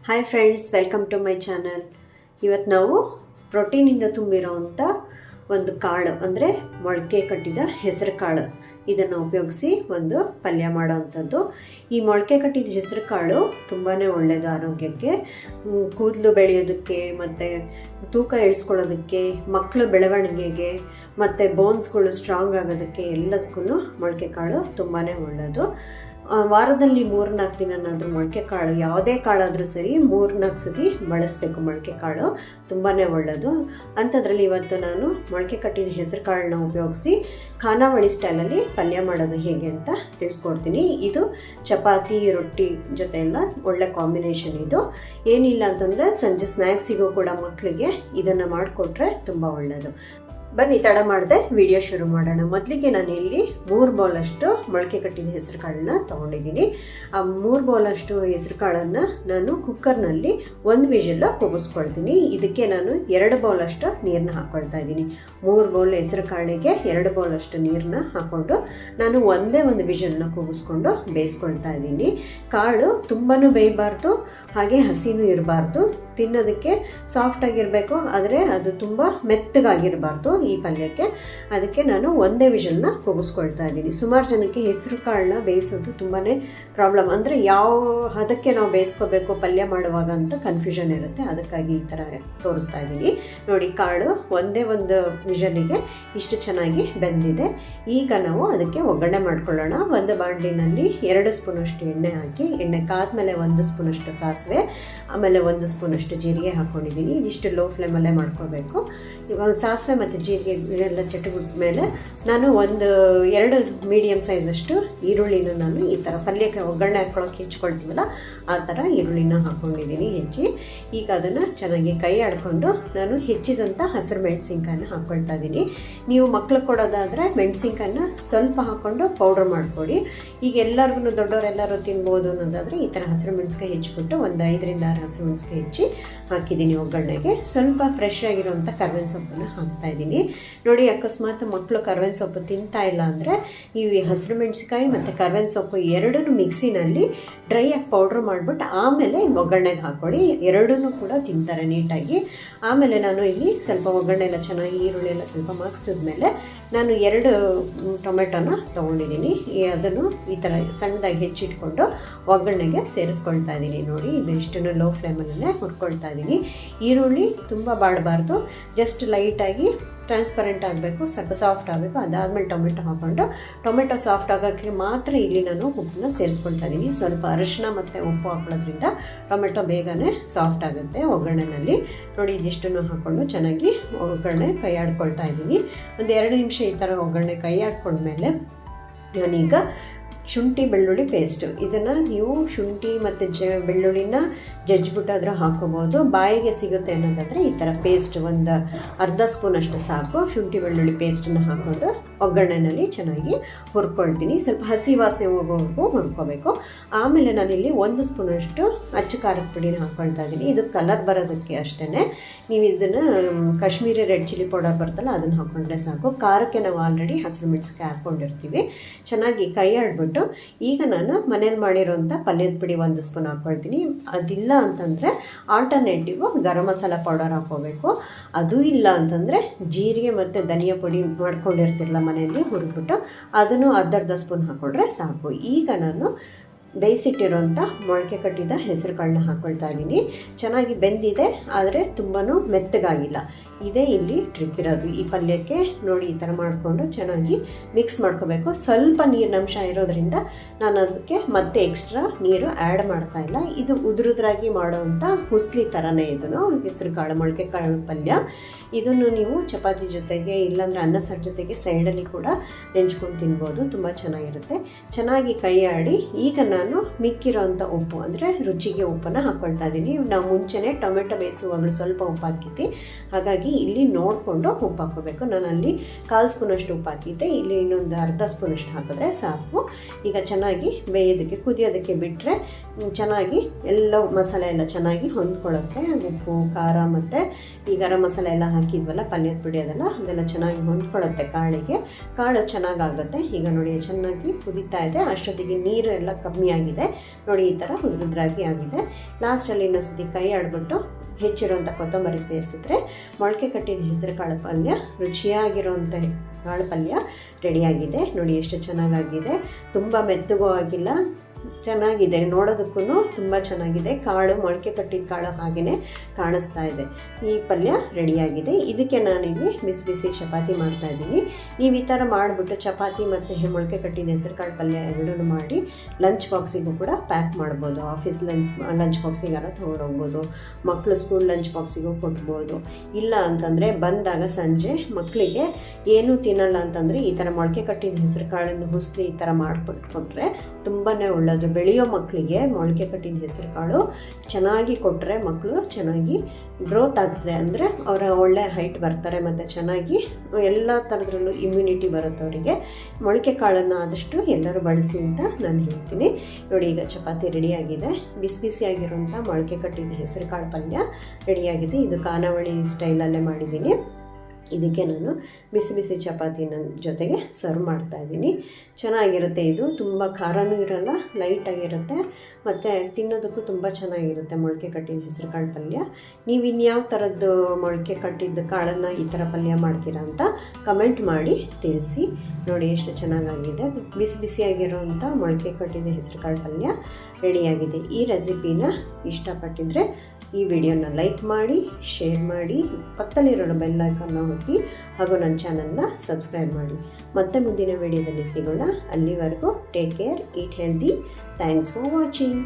Hi friends, welcome to my channel. ಇವತ್ತು ನಾವು ಪ್ರೋಟೀನಿಂದ ತುಂಬಿರೋವಂಥ ಒಂದು ಕಾಳು ಅಂದರೆ ಮೊಳಕೆ ಕಟ್ಟಿದ ಹೆಸರು ಕಾಳು ಇದನ್ನು ಉಪಯೋಗಿಸಿ ಒಂದು ಪಲ್ಯ ಮಾಡೋವಂಥದ್ದು. ಈ ಮೊಳಕೆ ಕಟ್ಟಿದ ಹೆಸರು ಕಾಳು ತುಂಬಾ ಒಳ್ಳೆಯದು ಆರೋಗ್ಯಕ್ಕೆ, ಕೂದಲು ಬೆಳೆಯೋದಕ್ಕೆ ಮತ್ತು ತೂಕ ಇಳಿಸ್ಕೊಳ್ಳೋದಕ್ಕೆ, ಮಕ್ಕಳ ಬೆಳವಣಿಗೆಗೆ ಮತ್ತು ಬೋನ್ಸ್ಗಳು ಸ್ಟ್ರಾಂಗ್ ಆಗೋದಕ್ಕೆ ಎಲ್ಲದಕ್ಕೂ ಮೊಳಕೆ ಕಾಳು ತುಂಬಾ ಒಳ್ಳೆಯದು. ವಾರದಲ್ಲಿ 3-4 ದಿನನಾದರೂ ಮೊಳಕೆ ಕಾಳು, ಯಾವುದೇ ಕಾಳಾದರೂ ಸರಿ 3-4 ಸತಿ ಬಳಸಬೇಕು. ಮೊಳಕೆ ಕಾಳು ತುಂಬಾ ಒಳ್ಳೆಯದು. ಅಂಥದ್ರಲ್ಲಿ ಇವತ್ತು ನಾನು ಮೊಳಕೆ ಕಟ್ಟಿದ ಹೆಸರು ಕಾಳನ್ನ ಉಪಯೋಗಿಸಿ ಖಾನಾವಳಿ ಸ್ಟೈಲಲ್ಲಿ ಪಲ್ಯ ಮಾಡೋದು ಹೇಗೆ ಅಂತ ತಿಳಿಸ್ಕೊಡ್ತೀನಿ. ಇದು ಚಪಾತಿ ರೊಟ್ಟಿ ಜೊತೆ ಎಲ್ಲ ಒಳ್ಳೆ ಕಾಂಬಿನೇಷನ್. ಇದು ಏನಿಲ್ಲ ಅಂತಂದರೆ ಸಂಜೆ ಸ್ನ್ಯಾಕ್ಸಿಗೂ ಕೂಡ ಮಕ್ಕಳಿಗೆ ಇದನ್ನು ಮಾಡಿಕೊಟ್ರೆ ತುಂಬ ಒಳ್ಳೆಯದು. ಬನ್ನಿ ತಡ ಮಾಡದೆ ವಿಡಿಯೋ ಶುರು ಮಾಡೋಣ. ಮೊದಲಿಗೆ ನಾನು ಇಲ್ಲಿ 3 ಬೌಲಷ್ಟು ಮೊಳಕೆ ಕಟ್ಟಿದ ಹೆಸರು ಕಾಳನ್ನ ತೊಗೊಂಡಿದ್ದೀನಿ. ಆ 3 ಬೌಲಷ್ಟು ಹೆಸರು ಕಾಳನ್ನು ನಾನು ಕುಕ್ಕರ್ನಲ್ಲಿ 1 ವಿಷಲ್ ಕೂಗಿಸ್ಕೊಳ್ತೀನಿ. ಇದಕ್ಕೆ ನಾನು 2 ಬೌಲಷ್ಟು ನೀರನ್ನ ಹಾಕ್ಕೊಳ್ತಾ ಇದ್ದೀನಿ. 3 ಬೌಲ್ ಹೆಸರು ಕಾಳಿಗೆ 2 ಬೌಲಷ್ಟು ನೀರನ್ನ ಹಾಕ್ಕೊಂಡು ನಾನು ಒಂದೇ ಒಂದು ವಿಷಲ್ನ ಕೂಗಿಸ್ಕೊಂಡು ಬೇಯಿಸ್ಕೊಳ್ತಾ ಇದ್ದೀನಿ. ಕಾಳು ತುಂಬಾ ಬೇಯಬಾರ್ದು, ಹಾಗೆ ಹಸಿನೂ ಇರಬಾರ್ದು. ತಿನ್ನೋದಕ್ಕೆ ಸಾಫ್ಟಾಗಿರಬೇಕು, ಆದರೆ ಅದು ತುಂಬ ಮೆತ್ತಗಾಗಿರಬಾರ್ದು ಈ ಪಲ್ಯಕ್ಕೆ. ಅದಕ್ಕೆ ನಾನು ಒಂದೇ ವಿಷಲ್ನ ಕೂಗಿಸ್ಕೊಳ್ತಾ ಇದ್ದೀನಿ. ಸುಮಾರು ಜನಕ್ಕೆ ಹೆಸರು ಕಾಳನ್ನ ಬೇಯಿಸೋದು ತುಂಬಾ ಪ್ರಾಬ್ಲಮ್, ಅಂದರೆ ಯಾವ ಹದಕ್ಕೆ ನಾವು ಬೇಯಿಸ್ಕೋಬೇಕು ಪಲ್ಯ ಮಾಡುವಾಗ ಅಂತ ಕನ್ಫ್ಯೂಷನ್ ಇರುತ್ತೆ. ಅದಕ್ಕಾಗಿ ಈ ಥರ ತೋರಿಸ್ತಾ ಇದ್ದೀನಿ. ನೋಡಿ, ಕಾಳು ಒಂದೇ ಒಂದು ವಿಷಲಿಗೆ ಇಷ್ಟು ಚೆನ್ನಾಗಿ ಬೆಂದಿದೆ. ಈಗ ನಾವು ಅದಕ್ಕೆ ಒಗ್ಗರಣೆ ಮಾಡ್ಕೊಳ್ಳೋಣ. ಒಂದು ಬಾಣಲಿನಲ್ಲಿ 2 ಸ್ಪೂನಷ್ಟು ಎಣ್ಣೆ ಹಾಕಿ, ಎಣ್ಣೆ ಕಾದ್ಮೇಲೆ 1 ಸ್ಪೂನಷ್ಟು ಸಾಸಿವೆ, ಆಮೇಲೆ 1 ಸ್ಪೂನಷ್ಟು ಜೀರಿಗೆ ಹಾಕ್ಕೊಂಡಿದ್ದೀನಿ. ಇದಿಷ್ಟು ಲೋ ಫ್ಲೇಮಲ್ಲೇ ಮಾಡ್ಕೋಬೇಕು. ಇವಾಗ ಸಾಸಿವೆ ಮತ್ತು ಜೀರಿಗೆ ಎಲ್ಲ ಚಟಬಿಟ್ಟ ಮೇಲೆ ನಾನು 2 ಮೀಡಿಯಮ್ ಸೈಜಷ್ಟು ಈರುಳ್ಳಿನ ನಾನು ಈ ಥರ ಪಲ್ಯಕ್ಕೆ ಒಗ್ಗರಣೆ ಹಾಕ್ಕೊಳ್ಳೋಕೆ ಹೆಚ್ಚಿಕೊಳ್ತೀವಲ್ಲ ಆ ಥರ ಈರುಳ್ಳಿನ ಹಾಕ್ಕೊಂಡಿದ್ದೀನಿ ಹೆಚ್ಚಿ. ಈಗ ಅದನ್ನು ಚೆನ್ನಾಗಿ ಕೈ ಆಡಿಕೊಂಡು ನಾನು ಹೆಚ್ಚಿದಂಥ ಹಸಿರು ಮೆಣಸಿನ್ಕಾಯನ್ನ ಹಾಕ್ಕೊಳ್ತಾ ಇದ್ದೀನಿ. ನೀವು ಮಕ್ಳಿಗೆ ಕೊಡೋದಾದರೆ ಮೆಣಸಿನ್ಕಾಯನ್ನ ಸ್ವಲ್ಪ ಹಾಕ್ಕೊಂಡು ಪೌಡ್ರ್ ಮಾಡಿಕೊಡಿ. ಈಗ ಎಲ್ಲರಿಗೂ ದೊಡ್ಡವರೆಲ್ಲರೂ ತಿನ್ಬೋದು ಅನ್ನೋದಾದರೆ ಈ ಥರ ಹಸಿರು ಮೆಣಸಿನ್ಕಾಯಿ ಹೆಚ್ಚಿಬಿಟ್ಟು ಒಂದು 5-6 ಹಸಿರು ಮೆಣಸಿನ್ಕಾಯಿ ಹೆಚ್ಚಿ ಹಾಕಿದ್ದೀನಿ ಒಗ್ಗರಣೆಗೆ. ಸ್ವಲ್ಪ ಫ್ರೆಶ್ ಆಗಿರೋಂಥ ಕರ್ಬೇವಿನ ಸೊಪ್ಪನ್ನು ಹಾಕ್ತಾಯಿದ್ದೀನಿ. ನೋಡಿ, ಅಕಸ್ಮಾತ್ ಮಕ್ಕಳು ಕರ್ಬೇವಿನ ಸೊಪ್ಪು ತಿಂತಾ ಇಲ್ಲ ಅಂದರೆ ಈ ಹಸಿರು ಮೆಣಸಿನ್ಕಾಯಿ ಮತ್ತು ಕರ್ಬೇವಿನ ಸೊಪ್ಪು ಎರಡೂ ಮಿಕ್ಸಿನಲ್ಲಿ ಡ್ರೈಯಾಗಿ ಪೌಡ್ರ್ ಮಾಡಿಬಿಟ್ಟು ಆಮೇಲೆ ಒಗ್ಗರಣೆಗೆ ಹಾಕ್ಕೊಡಿ. ಎರಡೂ ಕೂಡ ತಿಂತಾರೆ ನೀಟಾಗಿ. ಆಮೇಲೆ ನಾನು ಇಲ್ಲಿ ಸ್ವಲ್ಪ ಒಗ್ಗರಣೆ ಎಲ್ಲ ಚೆನ್ನಾಗಿ ಈರುಳ್ಳಿ ಎಲ್ಲ ಸ್ವಲ್ಪ ಮಗ್ಸಿದ್ಮೇಲೆ ನಾನು 2 ಟೊಮೆಟೊನ ತೊಗೊಂಡಿದ್ದೀನಿ. ಅದನ್ನು ಈ ಥರ ಸಣ್ಣದಾಗಿ ಹೆಚ್ಚಿಟ್ಕೊಂಡು ಒಗ್ಗರಣೆಗೆ ಸೇರಿಸ್ಕೊಳ್ತಾ ಇದ್ದೀನಿ. ನೋಡಿ, ಇದು ಇಷ್ಟನ್ನು ಲೋ ಫ್ಲೇಮಲ್ಲೇ ಹುರ್ಕೊಳ್ತಾ ಇದ್ದೀನಿ. ಈರುಳ್ಳಿ ತುಂಬ ಬಾಡಬಾರ್ದು, ಜಸ್ಟ್ ಲೈಟಾಗಿ ಟ್ರಾನ್ಸ್ಪರೆಂಟ್ ಆಗಬೇಕು, ಸ್ವಲ್ಪ ಸಾಫ್ಟ್ ಆಗಬೇಕು. ಅದಾದಮೇಲೆ ಟೊಮೆಟೊ ಹಾಕ್ಕೊಂಡು ಟೊಮೆಟೊ ಸಾಫ್ಟ್ ಆಗೋಕ್ಕೆ ಮಾತ್ರ ಇಲ್ಲಿ ನಾನು ಉಪ್ಪನ್ನ ಸೇರಿಸ್ಕೊಳ್ತಾ ಇದ್ದೀನಿ. ಸ್ವಲ್ಪ ಅರಿಶಿನ ಮತ್ತು ಉಪ್ಪು ಹಾಕೊಳ್ಳೋದ್ರಿಂದ ಟೊಮೆಟೊ ಬೇಗನೆ ಸಾಫ್ಟ್ ಆಗುತ್ತೆ ಒಗ್ಗರಣೆನಲ್ಲಿ. ನೋಡಿ, ಇದಿಷ್ಟನ್ನು ಹಾಕ್ಕೊಂಡು ಚೆನ್ನಾಗಿ ಒಗ್ಗರಣೆ ಕೈ ಆಡ್ಕೊಳ್ತಾ ಇದ್ದೀನಿ. ಒಂದು 2 ನಿಮಿಷ ಈ ಥರ ಒಗ್ಗರಣೆ ಕೈ ಆಡ್ಕೊಂಡ್ಮೇಲೆ ನಾನೀಗ ಶುಂಠಿ ಬೆಳ್ಳುಳ್ಳಿ ಪೇಸ್ಟು, ಇದನ್ನು ನೀವು ಶುಂಠಿ ಮತ್ತು ಬೆಳ್ಳುಳ್ಳಿನ ಜಜ್ಜಿಬಿಟ್ಟಾದರೂ ಹಾಕೋಬೋದು. ಬಾಯಿಗೆ ಸಿಗುತ್ತೆ ಅನ್ನೋದಾದರೆ ಈ ಥರ ಪೇಸ್ಟ್ ಒಂದು ಅರ್ಧ ಸ್ಪೂನಷ್ಟು ಸಾಕು. ಶುಂಠಿ ಬೆಳ್ಳುಳ್ಳಿ ಪೇಸ್ಟನ್ನು ಹಾಕ್ಕೊಂಡು ಒಗ್ಗರಣೆಯಲ್ಲಿ ಚೆನ್ನಾಗಿ ಹುರ್ಕೊಳ್ತೀನಿ. ಸ್ವಲ್ಪ ಹಸಿ ವಾಸನೆ ಹೋಗೋವರೆಗೂ ಹುರ್ಕೋಬೇಕು. ಆಮೇಲೆ ನಾನಿಲ್ಲಿ 1 ಸ್ಪೂನಷ್ಟು ಅಚ್ಚ ಖಾರದ ಪುಡಿನ ಹಾಕ್ಕೊಳ್ತಾ ಇದ್ದೀನಿ. ಇದು ಕಲರ್ ಬರೋದಕ್ಕೆ ಅಷ್ಟೇ. ನೀವು ಇದನ್ನು ಕಾಶ್ಮೀರಿ ರೆಡ್ ಚಿಲ್ಲಿ ಪೌಡರ್ ಬರ್ತಲ್ಲ ಅದನ್ನು ಹಾಕ್ಕೊಂಡ್ರೆ ಸಾಕು. ಖಾರಕ್ಕೆ ನಾವು ಆಲ್ರೆಡಿ ಹಸಿರು ಮೆಣಸಿನ್ಕಾಯಿ ಹಾಕ್ಕೊಂಡಿರ್ತೀವಿ. ಚೆನ್ನಾಗಿ ಕೈ ಆಡ್ಬಿಟ್ಟು ಈಗ ನಾನು ಮನೇಲಿ ಮಾಡಿರೋಂಥ ಪಲ್ಯದ ಪುಡಿ 1 ಸ್ಪೂನ್ ಹಾಕ್ಕೊಳ್ತೀನಿ. ಅದಿಲ್ಲ ಅಂತಂದರೆ ಆಲ್ಟರ್ನೇಟಿವ್ ಗರಂ ಮಸಾಲ ಪೌಡರ್ ಹಾಕ್ಕೋಬೇಕು. ಅದು ಇಲ್ಲ ಅಂತಂದರೆ ಜೀರಿಗೆ ಮತ್ತು ಧನಿಯಾ ಪುಡಿ ಮಾಡ್ಕೊಂಡಿರ್ತಿರಲ್ಲ ಮನೆಯಲ್ಲಿ ಹುರಿದ್ಬಿಟ್ಟು ಅದನ್ನು ಅರ್ಧ ಸ್ಪೂನ್ ಹಾಕ್ಕೊಂಡ್ರೆ ಸಾಕು. ಈಗ ನಾನು ಬೇಯಿಸಿಟ್ಟಿರೋಂಥ ಮೊಳಕೆ ಕಟ್ಟಿದ ಹೆಸರು ಕಾಳನ್ನ ಹಾಕ್ಕೊಳ್ತಾ ಇದ್ದೀನಿ. ಚೆನ್ನಾಗಿ ಬೆಂದಿದೆ, ಆದರೆ ತುಂಬಾ ಮೆತ್ತಗಾಗಿಲ್ಲ. ಇದೇ ಇಲ್ಲಿ ಟ್ರಿಕ್ ಇರೋದು ಈ ಪಲ್ಯಕ್ಕೆ. ನೋಡಿ, ಈ ಥರ ಮಾಡಿಕೊಂಡು ಚೆನ್ನಾಗಿ ಮಿಕ್ಸ್ ಮಾಡ್ಕೋಬೇಕು. ಸ್ವಲ್ಪ ನೀರಿನಂಶ ಇರೋದ್ರಿಂದ ನಾನು ಅದಕ್ಕೆ ಮತ್ತೆ ಎಕ್ಸ್ಟ್ರಾ ನೀರು ಆ್ಯಡ್ ಮಾಡ್ತಾ ಇಲ್ಲ. ಇದು ಉದುರುದ್ರಾಗಿ ಮಾಡೋವಂಥ ಹುಸ್ಲಿ ಥರನೇ ಇದನ್ನು ಹೆಸರು ಕಾಳು ಮೊಳಕೆ ಕಾಳು ಪಲ್ಯ. ಇದನ್ನು ನೀವು ಚಪಾತಿ ಜೊತೆಗೆ ಇಲ್ಲಾಂದರೆ ಅನ್ನ ಸಾರು ಜೊತೆಗೆ ಸೈಡಲ್ಲಿ ಕೂಡ ನೆಂಚ್ಕೊಂಡು ತಿನ್ಬೋದು, ತುಂಬ ಚೆನ್ನಾಗಿರುತ್ತೆ. ಚೆನ್ನಾಗಿ ಕೈ ಆಡಿ ಈಗ ನಾನು ಮಿಕ್ಕಿರೋಂಥ ಉಪ್ಪು ಅಂದರೆ ರುಚಿಗೆ ಉಪ್ಪನ್ನು ಹಾಕ್ಕೊಳ್ತಾ ಇದ್ದೀನಿ. ನಾವು ಮುಂಚೆನೇ ಟೊಮೆಟೊ ಬೇಯಿಸುವಾಗಲೂ ಸ್ವಲ್ಪ ಉಪ್ಪು ಹಾಕಿದ್ವಿ, ಹಾಗಾಗಿ ಚೆನ್ನಾಗಿ ಇಲ್ಲಿ ನೋಡಿಕೊಂಡು ಉಪ್ಪು ಹಾಕ್ಕೋಬೇಕು. ನಾನು ಅಲ್ಲಿ 1/4 ಸ್ಪೂನಷ್ಟು ಉಪ್ಪು ಹಾಕಿದ್ದೆ, ಇಲ್ಲಿ ಇನ್ನೊಂದು ಅರ್ಧ ಸ್ಪೂನಷ್ಟು ಹಾಕಿದ್ರೆ ಸಾಕು. ಈಗ ಚೆನ್ನಾಗಿ ಬೇಯೋದಕ್ಕೆ ಕುದಿಯೋದಕ್ಕೆ ಬಿಟ್ಟರೆ ಚೆನ್ನಾಗಿ ಎಲ್ಲ ಮಸಾಲೆ ಎಲ್ಲ ಚೆನ್ನಾಗಿ ಹೊಂದ್ಕೊಳ್ಳುತ್ತೆ. ಉಪ್ಪು ಖಾರ ಮತ್ತು ಈ ಗರಂ ಮಸಾಲೆ ಎಲ್ಲ ಹಾಕಿದ್ವಲ್ಲ, ಪಲ್ಯದ ಪುಡಿ ಅದೆಲ್ಲ ಚೆನ್ನಾಗಿ ಹೊಂದ್ಕೊಳ್ಳುತ್ತೆ ಕಾಳಿಗೆ. ಕಾಳು ಚೆನ್ನಾಗಾಗುತ್ತೆ. ಈಗ ನೋಡಿ ಚೆನ್ನಾಗಿ ಕುದೀತಾ ಇದೆ. ಅಷ್ಟೊತ್ತಿಗೆ ನೀರು ಎಲ್ಲ ಕಮ್ಮಿ ಆಗಿದೆ ನೋಡಿ, ಈ ಥರ ಉದ್ರಾಗಿ ಆಗಿದೆ. ಲಾಸ್ಟಲ್ಲಿ ಇನ್ನೊಂದ್ಸತಿ ಕೈ ಆಡ್ಬಿಟ್ಟು ಹೆಚ್ಚಿರೋಂಥ ಕೊತ್ತಂಬರಿ ಸೇರಿಸಿದ್ರೆ ಮೊಳಕೆ ಕಟ್ಟಿದ ಹೆಸರು ಕಾಳು ಪಲ್ಯ, ರುಚಿಯಾಗಿರೋಂಥ ಕಾಳು ಪಲ್ಯ ರೆಡಿಯಾಗಿದೆ. ನೋಡಿ ಎಷ್ಟು ಚೆನ್ನಾಗಾಗಿದೆ. ತುಂಬ ಮೆತ್ತಗೂ ಆಗಿಲ್ಲ, ಚೆನ್ನಾಗಿದೆ. ನೋಡೋದಕ್ಕೂ ತುಂಬ ಚೆನ್ನಾಗಿದೆ. ಕಾಳು ಮೊಳಕೆ ಕಟ್ಟಿದ ಕಾಳು ಹಾಗೆಯೇ ಕಾಣಿಸ್ತಾ ಇದೆ. ಈ ಪಲ್ಯ ರೆಡಿಯಾಗಿದೆ. ಇದಕ್ಕೆ ನಾನಿಲ್ಲಿ ಬಿಸಿ ಬಿಸಿ ಚಪಾತಿ ಮಾಡ್ತಾಯಿದ್ದೀನಿ. ನೀವು ಈ ಥರ ಮಾಡಿಬಿಟ್ಟು ಚಪಾತಿ ಮತ್ತು ಮೊಳಕೆ ಕಟ್ಟಿದ ಹೆಸರು ಕಾಳು ಪಲ್ಯ ಎರಡೂ ಮಾಡಿ ಲಂಚ್ ಬಾಕ್ಸಿಗೂ ಕೂಡ ಪ್ಯಾಕ್ ಮಾಡ್ಬೋದು. ಆಫೀಸ್ ಲಂಚ್ ಬಾಕ್ಸಿಗಾರ ತೊಗೊಂಡೋಗ್ಬೋದು, ಮಕ್ಕಳು ಸ್ಕೂಲ್ ಲಂಚ್ ಬಾಕ್ಸಿಗೂ ಕೊಟ್ಬೋದು. ಇಲ್ಲ ಅಂತಂದರೆ ಬಂದಾಗ ಸಂಜೆ ಮಕ್ಕಳಿಗೆ ಏನೂ ತಿನ್ನಲ್ಲ ಅಂತಂದರೆ ಈ ಥರ ಮೊಳಕೆ ಕಟ್ಟಿದ ಹೆಸರು ಕಾಳನ್ನು ಹುಸ್ಲಿ ಈ ಥರ ಮಾಡಿಕೊಟ್ರೆ ತುಂಬಾ ಒಳ್ಳೆಯದು. ಬೆಳೆಯೋ ಮಕ್ಕಳಿಗೆ ಮೊಳಕೆ ಕಟ್ಟಿದ ಹೆಸರು ಕಾಳು ಚೆನ್ನಾಗಿ ಕೊಟ್ಟರೆ ಮಕ್ಕಳು ಚೆನ್ನಾಗಿ ಗ್ರೋತ್ ಆಗ್ತದೆ, ಅಂದರೆ ಅವರ ಒಳ್ಳೆ ಹೈಟ್ ಬರ್ತಾರೆ ಮತ್ತು ಚೆನ್ನಾಗಿ ಎಲ್ಲ ಥರದ್ರಲ್ಲೂ ಇಮ್ಯುನಿಟಿ ಬರುತ್ತೆ ಅವರಿಗೆ. ಮೊಳಕೆ ಕಾಳನ್ನು ಆದಷ್ಟು ಎಲ್ಲರೂ ಬಳಸಿ ಅಂತ ನಾನು ಹೇಳ್ತೀನಿ. ನೋಡಿ ಈಗ ಚಪಾತಿ ರೆಡಿಯಾಗಿದೆ. ಬಿಸಿ ಬಿಸಿಯಾಗಿರೋಂಥ ಮೊಳಕೆ ಕಟ್ಟಿದ ಹೆಸರು ಕಾಳು ಪಲ್ಯ ರೆಡಿಯಾಗಿದೆ. ಇದು ಖಾನಾವಳಿ ಸ್ಟೈಲಲ್ಲೇ ಮಾಡಿದ್ದೀನಿ. ಇದಕ್ಕೆ ನಾನು ಬಿಸಿ ಬಿಸಿ ಚಪಾತಿನ ಜೊತೆಗೆ ಸರ್ವ್ ಮಾಡ್ತಾಯಿದ್ದೀನಿ. ಚೆನ್ನಾಗಿರುತ್ತೆ. ಇದು ತುಂಬ ಖಾರನೂ ಇರಲ್ಲ, ಲೈಟಾಗಿರುತ್ತೆ ಮತ್ತು ತಿನ್ನೋದಕ್ಕೂ ತುಂಬ ಚೆನ್ನಾಗಿರುತ್ತೆ ಮೊಳಕೆ ಕಟ್ಟಿದ ಹೆಸರು ಕಾಳು ಪಲ್ಯ. ನೀವು ಇನ್ಯಾವ ಥರದ್ದು ಮೊಳಕೆ ಕಟ್ಟಿದ್ದ ಕಾಳನ್ನು ಈ ಥರ ಪಲ್ಯ ಮಾಡ್ತೀರಾ ಅಂತ ಕಮೆಂಟ್ ಮಾಡಿ ತಿಳಿಸಿ. ನೋಡಿ ಎಷ್ಟು ಚೆನ್ನಾಗಾಗಿದೆ. ಬಿಸಿ ಬಿಸಿಯಾಗಿರೋವಂಥ ಮೊಳಕೆ ಕಟ್ಟಿದ ಹೆಸರು ಕಾಳು ಪಲ್ಯ ರೆಡಿಯಾಗಿದೆ. ಈ ರೆಸಿಪಿನ ಇಷ್ಟಪಟ್ಟಿದ್ರೆ ಈ ವಿಡಿಯೋನ ಲೈಕ್ ಮಾಡಿ, ಶೇರ್ ಮಾಡಿ, ಪಕ್ಕದಲ್ಲಿರೋ ಬೆಲ್ ಐಕಾನ್ನ ಒತ್ತಿ ಹಾಗೂ ನನ್ನ ಚಾನಲ್ನ ಸಬ್ಸ್ಕ್ರೈಬ್ ಮಾಡಿ. ಮತ್ತೆ ಮುಂದಿನ ವಿಡಿಯೋದಲ್ಲಿ ಸಿಗೋಣ. ಅಲ್ಲಿವರೆಗೂ take care, eat healthy. Thanks for watching.